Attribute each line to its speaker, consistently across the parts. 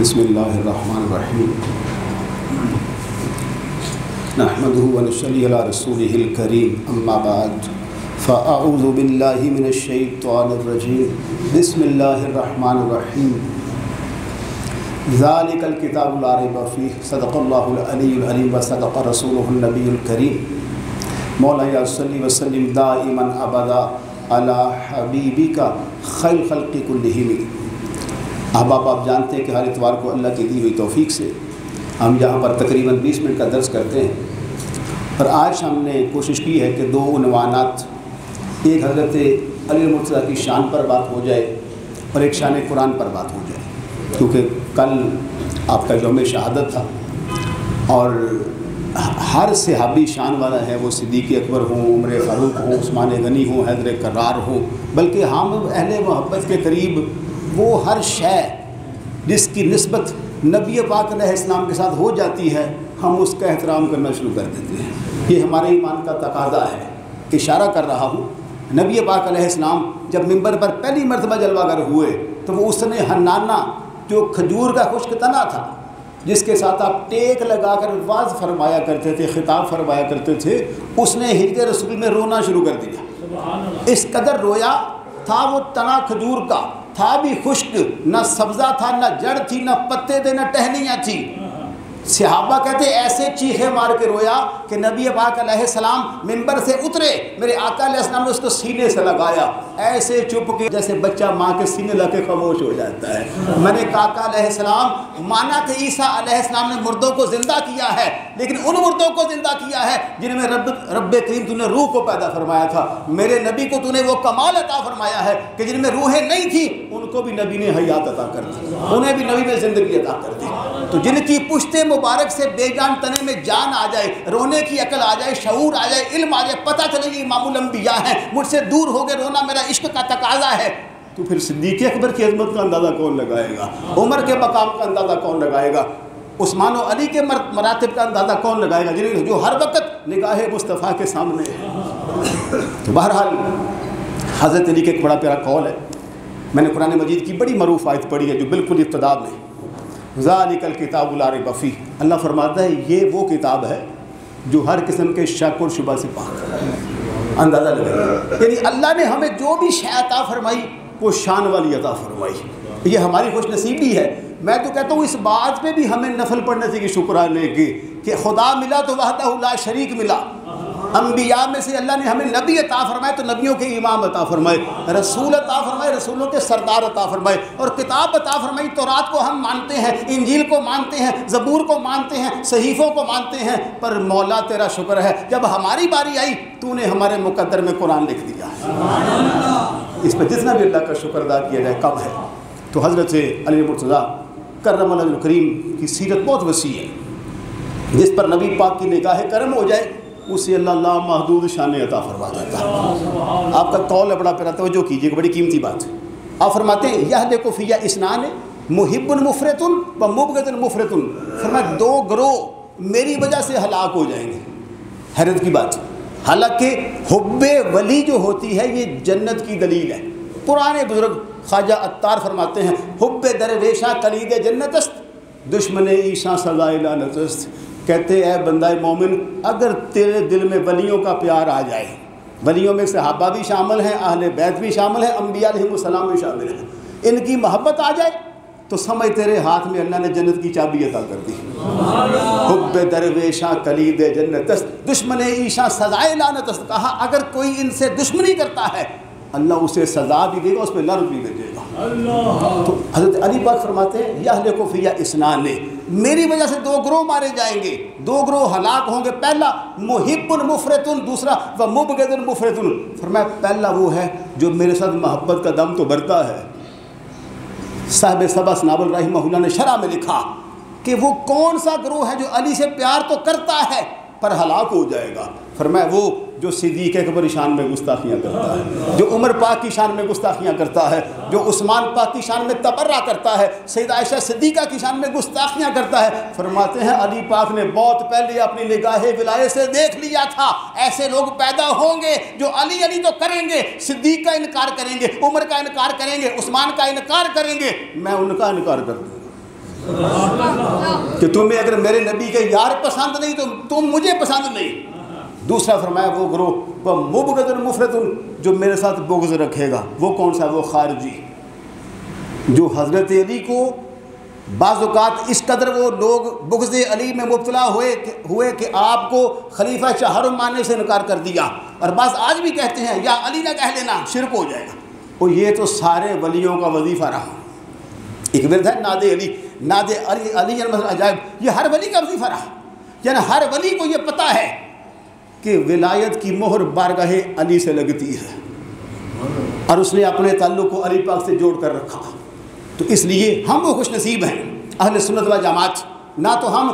Speaker 1: بسم اللہ الرحمن الرحیم نحمده ونصلی علی رسولہ الکریم اما بعد فاعوذ باللہ من الشیطان الرجیم بسم اللہ الرحمن الرحیم ذالک الکتاب لا ریب فیہ صدق اللہ العلی العلیم وصدق رسولہ النبی الکریم مولا صلی وسلم دائما ابدا علی حبیبک خیر خلق کلہم۔ احباب، آپ جانتے ہیں کہ ہر اتوار کو اللہ کی دی ہوئی توفیق سے ہم یہاں پر تقریباً 20 منٹ کا درس کرتے ہیں، اور آج ہم نے کوشش کی ہے کہ 2 عنوانات، ایک حضرت علی المرتضیٰ کی شان پر بات ہو جائے اور ایک شان قرآن پر بات ہو جائے، کیونکہ کل آپ کا یوم شہادت تھا اور ہر صحابی شان والا ہے، وہ صدیق اکبر ہوں، عمر فاروق ہوں، عثمان غنی ہوں، حیدر کرار ہوں، بلکہ ہم اہل محبت کے قریب وہ ہر شے جس کی نسبت نبی پاک علیہ السلام کے ساتھ ہو جاتی ہے، ہم اس کا احترام کرنا شروع کر دیتے ہیں۔ یہ ہمارے ایمان کا تقاضا ہے۔ اشارہ کر رہا ہوں، نبی پاک علیہ السلام جب منبر پر پہلی مرتبہ جلوہ گر ہوئے تو وہ اس نے حنانہ جو کھجور کا خشک تنا تھا، جس کے ساتھ آپ ٹیک لگا کر واز فرمایا کرتے تھے، خطاب فرمایا کرتے تھے، اس نے ہجر رسول میں رونا شروع کر دیا۔ اس قدر رویا تھا، وہ تنا کھجور کا تھا بھی خشک، نہ سبزہ تھا، نہ جڑ تھی، نہ پتے تھے، نہ ٹہنیاں تھی۔ صحابہ کہتے ایسے چیخے مار کے رویا کہ نبی پاک علیہ السلام منبر سے اترے، میرے آقا علیہ السلام نے اس کو سینے سے لگایا، ایسے چپ کے جیسے بچہ ماں کے سینے لگ کے خاموش ہو جاتا ہے۔ میں نے کہا آقا علیہ السلام، مانا کہ عیسیٰ علیہ السلام نے مردوں کو زندہ کیا ہے، لیکن ان مردوں کو زندہ کیا ہے جن میں رب کریم تو نے روح کو پیدا فرمایا تھا۔ میرے نبی کو تو نے وہ کمال عطا فرمایا ہے کہ جن میں روحیں نہیں تھیں ان کو بھی نبی نے حیات عطا کر دی، انہیں بھی نبی نے زندگی عطا کر دی۔ تو جن کی پشتے مبارک سے بے جان تنے میں جان آ جائے، رونے کی عقل آ جائے، شعور آ جائے، علم آ جائے، پتہ چلے یہ امام الانبیاء ہیں، مجھ سے دور ہو گئے، رونا میرا عشق کا تقاضا ہے، تو پھر صدیق اکبر کی عظمت کا اندازہ کون لگائے گا؟ عمر کے مقام کا اندازہ کون لگائے گا؟ عثمان و علی کے مراتب کا اندازہ کون لگائے گا، جو ہر وقت نگاہ مصطفیٰ کے سامنے ہے؟ تو بہرحال حضرت علی کا ایک بڑا پیارا قول ہے، میں نے قرآن مجید کی بڑی معروف آیت پڑھی ہے جو بالکل ابتدا میں، ذالک الکتاب لا ریب فیہ، اللہ فرماتا ہے یہ وہ کتاب ہے جو ہر قسم کے شک اور شبہ سے پاک ہے۔ اندازہ لگائیے، یعنی اللہ نے ہمیں جو بھی شے عطا فرمائی وہ شان والی عطا فرمائی، یہ ہماری خوش نصیبی ہے۔ میں تو کہتا ہوں اس بات پہ بھی ہمیں نفل پڑھنے سے شکرانے کی کہ خدا ملا تو وحدہ لا شریک ملا۔ انبیاء میں سے اللہ نے ہمیں نبی عطا فرمائے تو نبیوں کے امام عطا فرمائے، رسول عطا فرمائے رسولوں کے سردار عطا فرمائے، اور کتاب عطا فرمائی۔ تورات کو ہم مانتے ہیں، انجیل کو مانتے ہیں، زبور کو مانتے ہیں، صحیفوں کو مانتے ہیں، پر مولا تیرا شکر ہے جب ہماری باری آئی تو نے ہمارے مقدر میں قرآن لکھ دیا ہے۔ اس پہ جتنا بھی اللہ کا شکر ادا کیا جائے کم ہے۔ تو حضرت علی المرتضیٰ کرم اللہ الکریم کی سیرت بہت وسیع ہے، جس پر نبی پاک کی نگاہ کرم ہو جائے اسے اللہ محدود شان عطا فرما دیتا ہے۔ آپ کا قول ہے بڑا پیارا، توجہ کیجیے، بڑی قیمتی بات ہے۔ آپ فرماتے ہیں یہدک فی اثنان محب مفرط و مبغض مفرط، فرمایا 2 گروہ میری وجہ سے ہلاک ہو جائیں گے۔ حیرت کی بات ہے، حالانکہ حب ولی جو ہوتی ہے یہ جنت کی دلیل ہے۔ پرانے بزرگ خواجہ عطار فرماتے ہیں حب درویشاں کلید جنت است، دشمن عیشاں سزائے لعنت است۔ کہتے اے بندہ مومن، اگر تیرے دل میں ولیوں کا پیار آ جائے، ولیوں میں صحابہ بھی شامل ہیں، اہل بیت بھی شامل ہیں، انبیاء علیہ السلام بھی شامل ہیں، ان کی محبت آ جائے تو سمجھ تیرے ہاتھ میں اللہ نے جنت کی چابی عطا کر دی۔ حب درویشاں کلید جنت است، دشمن عیشاں سزائے لعنت است، کہا اگر کوئی ان سے دشمنی کرتا ہے اللہ اسے سزا بھی دے گا، اس پہ لعنت بھی بھیجے گا۔ تو حضرت علی پاک فرماتے ہیں یہلک فی اثنان، میری وجہ سے 2 گروہ مارے جائیں گے، 2 گروہ ہلاک ہوں گے۔ پہلا محب مفرط، دوسرا و مبغض مفرط۔ فرمایا پہلا وہ ہے جو میرے ساتھ محبت کا دم تو بھرتا ہے۔ صاحب سبس ناول رحمہ اللہ نے شرح میں لکھا کہ وہ کون سا گروہ ہے جو علی سے پیار تو کرتا ہے پر ہلاک ہو جائے گا۔ فرمایا وہ جو صدیق اکبر کی شان میں گستاخیاں کرتا ہے، جو عمر پاک کی شان میں گستاخیاں کرتا ہے، جو عثمان پاک کی شان میں تبرہ کرتا ہے، سیدہ عائشہ صدیقہ کی شان میں گستاخیاں کرتا ہے۔ فرماتے ہیں علی پاک نے بہت پہلے اپنی نگاہ ولایت سے دیکھ لیا تھا ایسے لوگ پیدا ہوں گے جو علی علی تو کریں گے، صدیق کا انکار کریں گے، عمر کا انکار کریں گے، عثمان کا انکار کریں گے، میں ان کا انکار کر دوں گا۔ کہ تمہیں اگر میرے نبی کے یار پسند نہیں تو تم مجھے پسند نہیں۔ دوسرا فرمایا وہ گروہ وہ مبغض مفرط جو میرے ساتھ بغض رکھے گا، وہ کون سا؟ وہ خارجی، جو حضرت علی کو بعض اوقات اس قدر وہ لوگ بغض علی میں مبتلا ہوئے کہ آپ کو خلیفہ چہارم ماننے سے انکار کر دیا، اور بعض آج بھی کہتے ہیں یا علی نہ کہہ لینا شرک ہو جائے گا۔ اور یہ تو سارے ولیوں کا وظیفہ رہا۔ ایک ورد ہے ناد علی، ناد علی علی عجائب، یہ ہر ولی کا وظیفہ رہا، یعنی ہر ولی کو یہ پتہ ہے کہ ولایت کی مہر بارگاہ علی سے لگتی ہے، اور اس نے اپنے تعلق کو علی پاک سے جوڑ کر رکھا۔ تو اس لیے ہم وہ خوش نصیب ہیں اہل سنت و جماعت، نہ تو ہم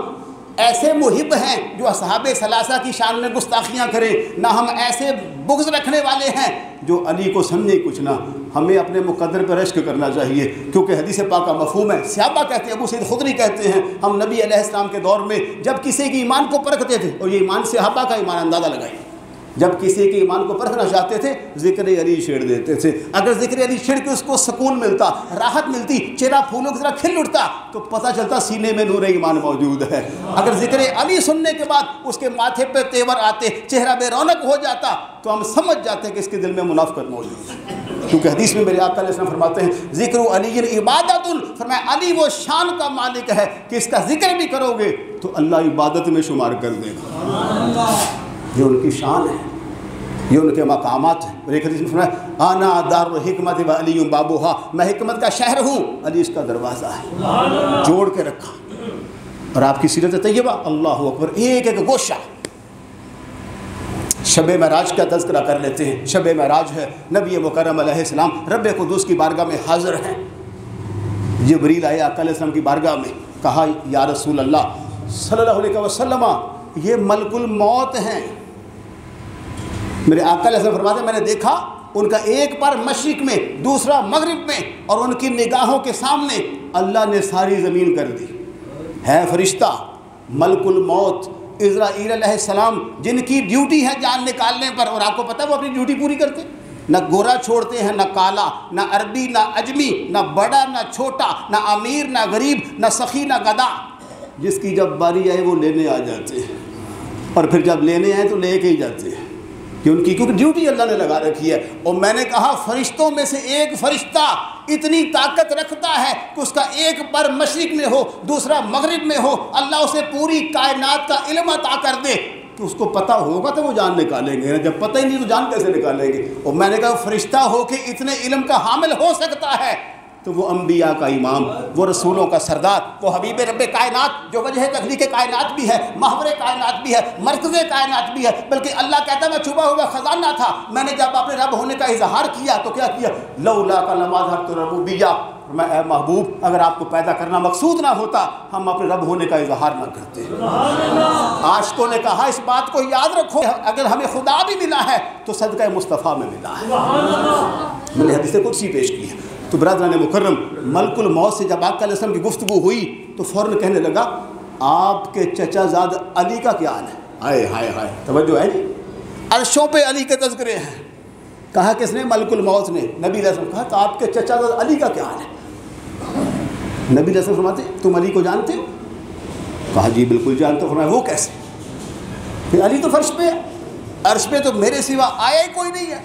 Speaker 1: ایسے محب ہیں جو اصحاب ثلاثہ کی شان میں گستاخیاں کریں، نہ ہم ایسے بغض رکھنے والے ہیں جو علی کو سمجھے کچھ نہ۔ ہمیں اپنے مقدر پر رشک کرنا چاہیے، کیونکہ حدیث پاک کا مفہوم ہے۔ صحابہ کہتے ہیں، ابو سعید خدری کہتے ہیں، ہم نبی علیہ السلام کے دور میں جب کسی کے ایمان کو پرکھتے تھے، اور یہ ایمان صحابہ کا ایمان اندازہ لگائیں، جب کسی کے ایمان کو پرکھنا چاہتے تھے ذکر علی چھیڑ دیتے تھے۔ اگر ذکر علی چھیڑ کے اس کو سکون ملتا، راحت ملتی، چہرہ پھولوں کی طرح کھل اٹھتا، تو پتہ چلتا سینے میں نور ایمان موجود ہے۔ اگر ذکر علی سننے کے بعد اس کے ماتھے پہ تیور آتے، چہرہ بے رونق ہو جاتا، تو ہم سمجھ جاتے کہ اس کے دل میں منافقت موجود ہے۔ کیونکہ حدیث میں میرے آقا علیہ السلام فرماتے ہیں ذکر علی عبادت، فرمایا علی وہ شان کا مالک ہے کہ اس کا ذکر بھی کرو گے تو اللہ عبادت میں شمار کر دے گا۔ یہ ان کی شان ہے، یہ ان کے مقامات ہیں۔ اور ایک حدیث میں فرمایا انا دار الحکمت و علی بابوہا، میں حکمت کا شہر ہوں، علی اس کا دروازہ ہے۔ جوڑ کے رکھا۔ اور آپ کی سیرت طیبہ، اللہ اکبر، ایک ایک گوشہ۔ شب معراج کا تذکرہ کر لیتے ہیں۔ شب معراج ہے، نبی مکرم علیہ السلام رب قدوس کی بارگاہ میں حاضر ہیں۔ جبریل آئے آقا علیہ السلام کی بارگاہ میں، کہا یا رسول اللہ صلی اللہ علیہ وسلم یہ ملک الموت ہیں۔ میرے آقا علیہ السلام فرماتے ہیں میں نے دیکھا ان کا ایک پر مشرق میں، دوسرا مغرب میں، اور ان کی نگاہوں کے سامنے اللہ نے ساری زمین کر دی۔ ہے فرشتہ ملک الموت اسرائیل علیہ السلام، جن کی ڈیوٹی ہے جان نکالنے پر، اور آپ کو پتہ ہے وہ اپنی ڈیوٹی پوری کرتے، نہ گورا چھوڑتے ہیں، نہ کالا، نہ عربی، نہ اجمی، نہ بڑا نہ چھوٹا، نہ امیر نہ غریب، نہ سخی نہ گدا، جس کی جب باری آئے وہ لینے آ جاتے ہیں، اور پھر جب لینے آئے تو لے کے ہی جاتے ہیں، کہ ان کی کیونکہ ڈیوٹی اللہ نے لگا رکھی ہے۔ اور میں نے کہا فرشتوں میں سے ایک فرشتہ اتنی طاقت رکھتا ہے کہ اس کا ایک پر مشرق میں ہو، دوسرا مغرب میں ہو، اللہ اسے پوری کائنات کا علم عطا کر دے کہ اس کو پتہ ہوگا تو وہ جان نکالیں گے، جب پتہ ہی نہیں تو جان کیسے نکالیں گے۔ اور میں نے کہا فرشتہ ہو کے اتنے علم کا حامل ہو سکتا ہے تو وہ انبیاء کا امام، وہ رسولوں کا سردار، وہ حبیب رب کائنات جو وجہ تخلیق کائنات بھی ہے، محور کائنات بھی ہے، مرکز کائنات بھی ہے، بلکہ اللہ کہتا ہے میں چھپا ہوا خزانہ تھا۔ میں نے جب اپنے رب ہونے کا اظہار کیا تو کیا کیا؟ لولا کا لما ظہرت ربوبیہ، میں اے محبوب اگر آپ کو پیدا کرنا مقصود نہ ہوتا ہم اپنے رب ہونے کا اظہار نہ کرتے۔ عاشقوں نے کہا اس بات کو یاد رکھو، اگر ہمیں خدا بھی ملا ہے تو صدقہ مصطفیٰ میں ملا ہے۔ میں نے حدیث قدسی پیش کی ہے۔ تو برادران مکرم، ملک الموت سے جب آقا علیہ السلام کی گفتگو ہوئی تو فوراً کہنے لگا آپ کے چچا زاد علی کا کیا حال ہے؟ ہائے ہائے ہائے، توجہ ہے جی، عرشوں پہ علی کے تذکرے ہیں۔ کہا کس نے؟ ملک الموت نے۔ نبی علیہ السلام کہا تو آپ کے چچا زاد علی کا کیا حال ہے؟ نبی علیہ السلام فرماتے تم علی کو جانتے ہو؟ کہا جی بالکل جانتے ہو۔ فرمایا وہ کیسے؟ کہ علی تو فرش پہ ہے، عرش پہ تو میرے سوا آیا ہی کوئی نہیں ہے۔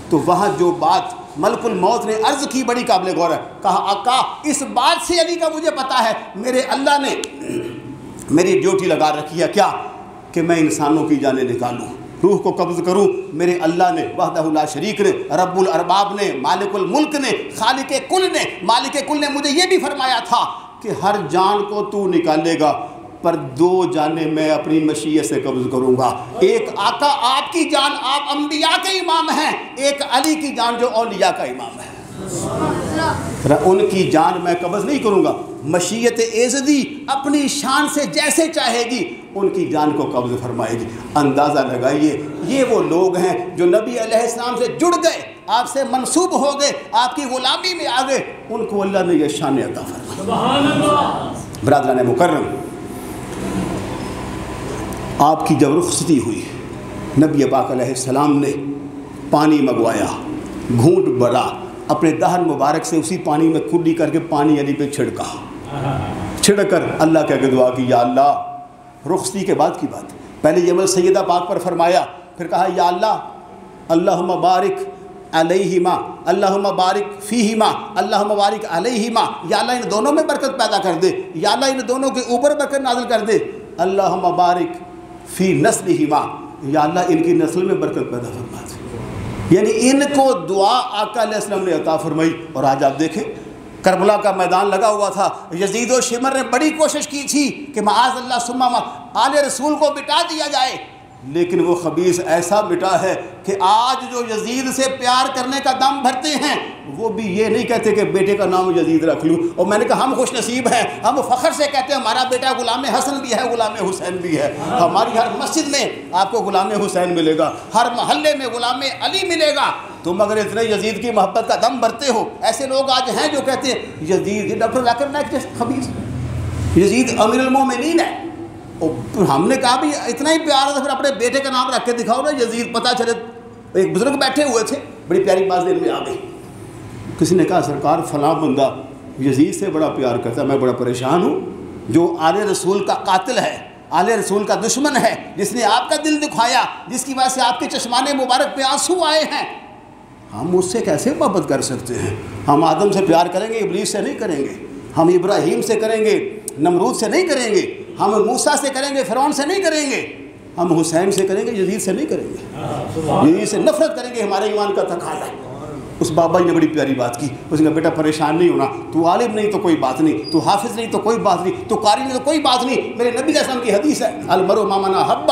Speaker 1: تو وہاں جو بات ملک الموت نے عرض کی بڑی قابل غور ہے۔ کہا آقا اس بات سے علی کا مجھے پتا ہے، میرے اللہ نے میری ڈیوٹی لگا رکھی ہے، کیا کہ میں انسانوں کی جانیں نکالوں، روح کو قبض کروں۔ میرے اللہ نے وحدہ لا شریک نے، رب الارباب نے، مالک الملک نے، خالق کل نے، مالک کل نے مجھے یہ بھی فرمایا تھا کہ ہر جان کو تو نکالے گا، پر دو جانیں میں اپنی مشیت سے قبض کروں گا۔ ایک آقا آپ کی جان، آپ انبیاء کے امام ہیں، ایک علی کی جان جو اولیاء کا امام ہے، ان کی جان میں قبض نہیں کروں گا۔ مشیت ایزدی اپنی شان سے جیسے چاہے گی ان کی جان کو قبض فرمائے گی۔ اندازہ لگائیے یہ وہ لوگ ہیں جو نبی علیہ السلام سے جڑ گئے، آپ سے منسوب ہو گئے، آپ کی غلامی میں آ گئے، ان کو اللہ نے یہ شان عطا فرمائی۔ برادران مکرم، آپ کی جب رخصتی ہوئی نبی پاک علیہ السلام نے پانی منگوایا، گھونٹ بھرا، اپنے دہن مبارک سے اسی پانی میں کلی کر کے پانی علی پہ چھڑکا، چھڑک کر اللہ کے آگے دعا کی، یا اللہ، رخصتی کے بعد کی بات، پہلے یہ عمل سیدہ پاک پر فرمایا، پھر کہا یا اللہ اللہم بارک علیہما، اللہم بارک فیہما، اللہم بارک علیہما، یا اللہ ان دونوں میں برکت پیدا کر دے، یا اللہ ان دونوں کے اوپر برکت نازل کر دے، اللہم بارک فی نسلہما، یا اللہ ان کی نسل میں برکت پیدا فرما دے۔ یعنی ان کو دعا آقا علیہ السلام نے عطا فرمائی۔ اور آج آپ دیکھیں کربلا کا میدان لگا ہوا تھا، یزید و شمر نے بڑی کوشش کی تھی کہ معاذ اللہ ثم آل رسول کو مٹا دیا جائے، لیکن وہ خبیث ایسا مٹا ہے کہ آج جو یزید سے پیار کرنے کا دم بھرتے ہیں وہ بھی یہ نہیں کہتے کہ بیٹے کا نام یزید رکھ لوں۔ اور میں نے کہا ہم خوش نصیب ہیں، ہم فخر سے کہتے ہیں ہمارا بیٹا غلام حسن بھی ہے، غلام حسین بھی ہے۔ ہماری ہر مسجد میں آپ کو غلام حسین ملے گا، ہر محلے میں غلام علی ملے گا۔ تم اگر اتنے یزید کی محبت کا دم بھرتے ہو، ایسے لوگ آج ہیں جو کہتے ہیں یزید، یہ ڈاکٹر ذاکر نائک جیسے خبیث، یزید امیر المومنین ہے۔ اور ہم نے کہا بھی اتنا ہی پیار ہے تو پھر اپنے بیٹے کا نام رکھ کے دکھاؤ نا یزید، پتہ چلے۔ ایک بزرگ بیٹھے ہوئے تھے، بڑی پیاری بات دل میں آ گئی، کسی نے کہا سرکار فلاں بندہ یزید سے بڑا پیار کرتا ہے، میں بڑا پریشان ہوں، جو آل رسول کا قاتل ہے، آل رسول کا دشمن ہے، جس نے آپ کا دل دکھایا، جس کی وجہ سے آپ کے چشمان مبارک پہ آنسو آئے ہیں، ہم اس سے کیسے محبت کر سکتے ہیں؟ ہم آدم سے پیار کریں گے، ابلیس سے نہیں کریں گے، ہم ابراہیم سے کریں گے، نمرود سے نہیں کریں گے، ہم موسیٰ سے کریں گے، فرعون سے نہیں کریں گے، ہم حسین سے کریں گے، یزید سے نہیں کریں گے، یزید سے نفرت کریں گے، ہمارے ایمان کا تقاضا ہے۔ اس بابا جی نے بڑی پیاری بات کی، اس نے کہا بیٹا پریشان نہیں ہونا، تو عالم نہیں تو کوئی بات نہیں، تو حافظ نہیں تو کوئی بات نہیں، تو قاری نہیں تو کوئی بات نہیں، میرے نبی علیہ السلام کی حدیث ہے المرء مع من احب،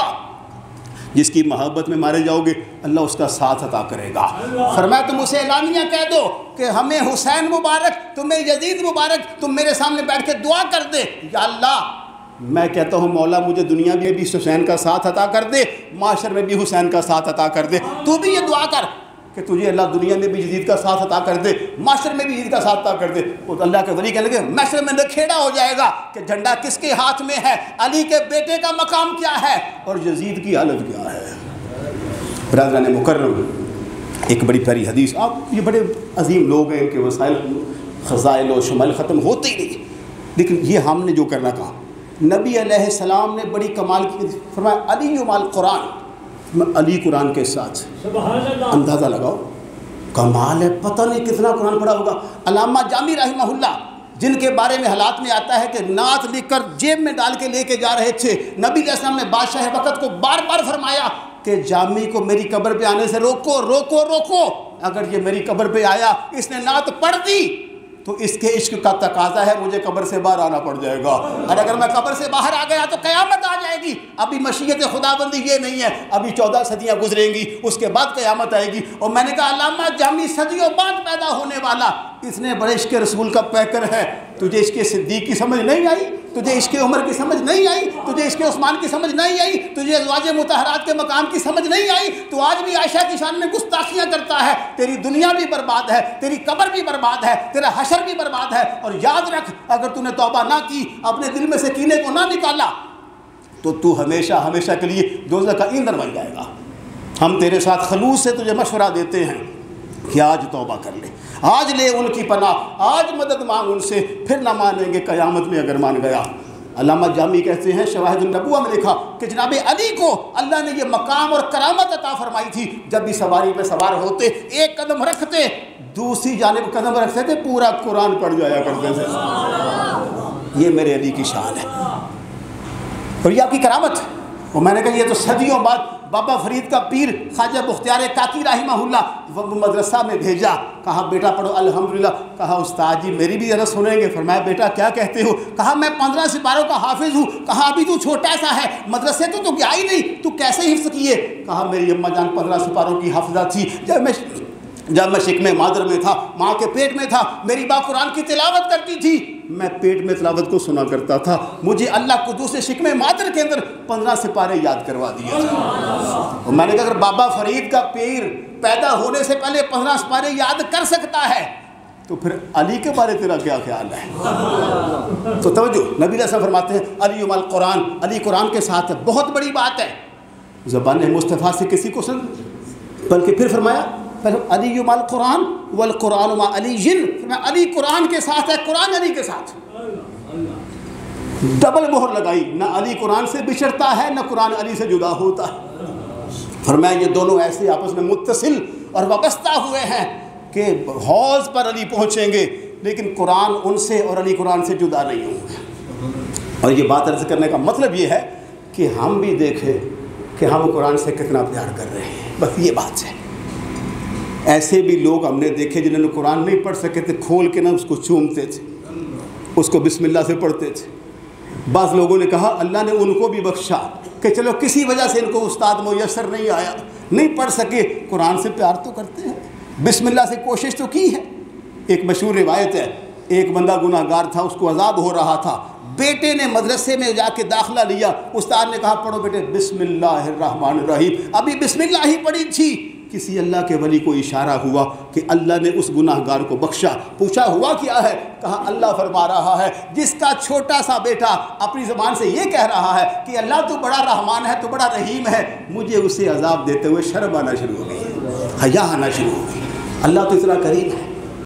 Speaker 1: جس کی محبت میں مارے جاؤ گے اللہ اس کا ساتھ عطا کرے گا۔ فرمایا تم اسے اعلانیہ کہہ دو کہ ہمیں حسین مبارک، تمہیں یزید مبارک، تم میرے سامنے بیٹھ کے دعا کر دے، یا اللہ میں کہتا ہوں مولا مجھے دنیا میں بھی حسین کا ساتھ عطا کر دے، معاشر میں بھی حسین کا ساتھ عطا کر دے۔ تو بھی یہ دعا کر کہ تجھے اللہ دنیا میں بھی یزید کا ساتھ عطا کر دے، معاشر میں بھی یزید کا ساتھ عطا کر دے۔ اور اللہ کے ولی کہنے لگے معاشر میں نکھیڑا ہو جائے گا کہ جھنڈا کس کے ہاتھ میں ہے، علی کے بیٹے کا مقام کیا ہے اور یزید کی حالت کیا ہے۔ برادران مکرم، ایک بڑی پیاری حدیث، آپ یہ بڑے عظیم لوگ ہیں، ان کے وسائل خزائل و شمائل ختم ہوتے ہی نہیں، لیکن یہ ہم نے جو کرنا کہا، نبی علیہ السلام نے بڑی کمال کی، فرمایا علی مع القرآن، علی قرآن کے ساتھ، اندازہ لگاؤ کمال ہے، پتہ نہیں کتنا قرآن پڑھا ہوگا۔ علامہ جامی رحمہ اللہ جن کے بارے میں حالات میں آتا ہے کہ نعت لکھ کر جیب میں ڈال کے لے کے جا رہے تھے، نبی علیہ السلام نے بادشاہ وقت کو بار بار فرمایا کہ جامی کو میری قبر پہ آنے سے روکو روکو روکو، اگر یہ میری قبر پہ آیا اس نے نعت پڑھ دی تو اس کے عشق کا تقاضا ہے مجھے قبر سے باہر آنا پڑ جائے گا، اور اگر میں قبر سے باہر آ گیا تو قیامت آ جائے گی۔ ابھی مشیت خداوندی یہ نہیں ہے، ابھی 14 صدیاں گزریں گی، اس کے بعد قیامت آئے گی۔ اور میں نے کہا علامہ جامی صدیوں بعد پیدا ہونے والا، اس نے بڑے عشق رسول کا پیکر ہے، تجھے عشق صدیق کی سمجھ نہیں آئی، تجھے عشق عمر کی سمجھ نہیں آئی، تجھے عشق عثمان کی سمجھ نہیں آئی، تجھے ازواج مطہرات کے مقام کی سمجھ نہیں آئی، تو آج بھی عائشہ کی شان میں گستاخیاں کرتا ہے، تیری دنیا بھی برباد ہے، تیری قبر بھی برباد ہے، تیرا حشر بھی برباد ہے۔ اور یاد رکھ اگر تو نے توبہ نہ کی، اپنے دل میں سے کینے کو نہ نکالا تو تو ہمیشہ ہمیشہ کے لیے دوزخ کا ایندھن بن جائے گا۔ ہم تیرے ساتھ خلوص سے تجھے مشورہ دیتے ہیں کہ آج توبہ کر لے، آج لے ان کی پناہ، آج مدد مانگ ان سے، پھر نہ مانیں گے قیامت میں اگر مان گیا۔ علامہ جامی کہتے ہیں شواہد النبوہ میں لکھا کہ جناب علی کو اللہ نے یہ مقام اور کرامت عطا فرمائی تھی، جب بھی سواری پہ سوار ہوتے ایک قدم رکھتے دوسری جانب قدم رکھتے تھے، پورا قرآن پڑھ جایا کرتے تھے۔ یہ میرے علی کی شان ہے اور یہ آپ کی کرامت ہے۔ اور میں نے کہا یہ تو صدیوں بعد بابا فرید کا پیر خواجہ بختیار کاکی رحمہ اللہ مدرسہ میں بھیجا، کہا بیٹا پڑھو الحمدللہ، کہا استاد جی میری بھی ذرا سنیں گے، فرمایا بیٹا کیا کہتے ہو، کہا میں 15 سپاروں کا حافظ ہوں، کہا ابھی تو چھوٹا سا ہے، مدرسے تو گیا ہی نہیں، تو کیسے حفظ کیے، کہا میری اماں جان 15 سپاروں کی حافظہ تھی، جب میں شکم مادر میں تھا، ماں کے پیٹ میں تھا، میری ماں قرآن کی تلاوت کرتی تھی، میں پیٹ میں تلاوت کو سنا کرتا تھا، مجھے اللہ قدوس شکم مادر کے اندر 15 سپارے یاد کروا دیے تھے۔ اور میں نے کہا اگر بابا فرید کا پیر پیدا ہونے سے پہلے 15 سپارے یاد کر سکتا ہے تو پھر علی کے بارے تیرا کیا خیال ہے؟ تو توجہ، نبی علیہ السلام فرماتے ہیں علی مع القرآن، علی قرآن کے ساتھ ہے، بہت بڑی بات ہے، زبان مصطفیٰ سے کسی کو سن، بلکہ پھر فرمایا علی مع القرآن والقرآن مع علی، علی قرآن کے ساتھ ہے، قرآن علی کے ساتھ۔ ڈبل مہر لگائی، نہ علی قرآن سے بچھڑتا ہے نہ قرآن علی سے جدا ہوتا ہے۔ فرمایا یہ دونوں ایسے آپس میں متصل اور وابستہ ہوئے ہیں کہ حوض پر علی پہنچیں گے، لیکن قرآن ان سے اور علی قرآن سے جدا نہیں ہوں گے۔ اور یہ بات عرض کرنے کا مطلب یہ ہے کہ ہم بھی دیکھیں کہ ہم قرآن سے کتنا پیار کر رہے ہیں، بس یہ بات ہے۔ ایسے بھی لوگ ہم نے دیکھے جنہوں نے قرآن نہیں پڑھ سکے تھے، کھول کے نہ اس کو چومتے تھے، اس کو بسم اللہ سے پڑھتے تھے۔ بعض لوگوں نے کہا اللہ نے ان کو بھی بخشا کہ چلو کسی وجہ سے ان کو استاد میسر نہیں آیا، نہیں پڑھ سکے، قرآن سے پیار تو کرتے ہیں، بسم اللہ سے کوشش تو کی ہے۔ ایک مشہور روایت ہے، ایک بندہ گناہ گار تھا، اس کو عذاب ہو رہا تھا، بیٹے نے مدرسے میں جا کے داخلہ لیا، استاد نے کہا پڑھو بیٹے بسم اللہ الرحمن الرحیم، ابھی بسم اللہ ہی پڑھی تھی، کسی اللہ کے ولی کو اشارہ ہوا کہ اللہ نے اس گناہ گار کو بخشا۔ پوچھا ہوا کیا ہے؟ کہا اللہ فرما رہا ہے جس کا چھوٹا سا بیٹا اپنی زبان سے یہ کہہ رہا ہے کہ اللہ تو بڑا رحمان ہے، تو بڑا رحیم ہے، مجھے اسے عذاب دیتے ہوئے شرم آنا شروع ہو گئی، حیا آنا شروع ہو گئی۔ اللہ تو اتنا کریم ہے۔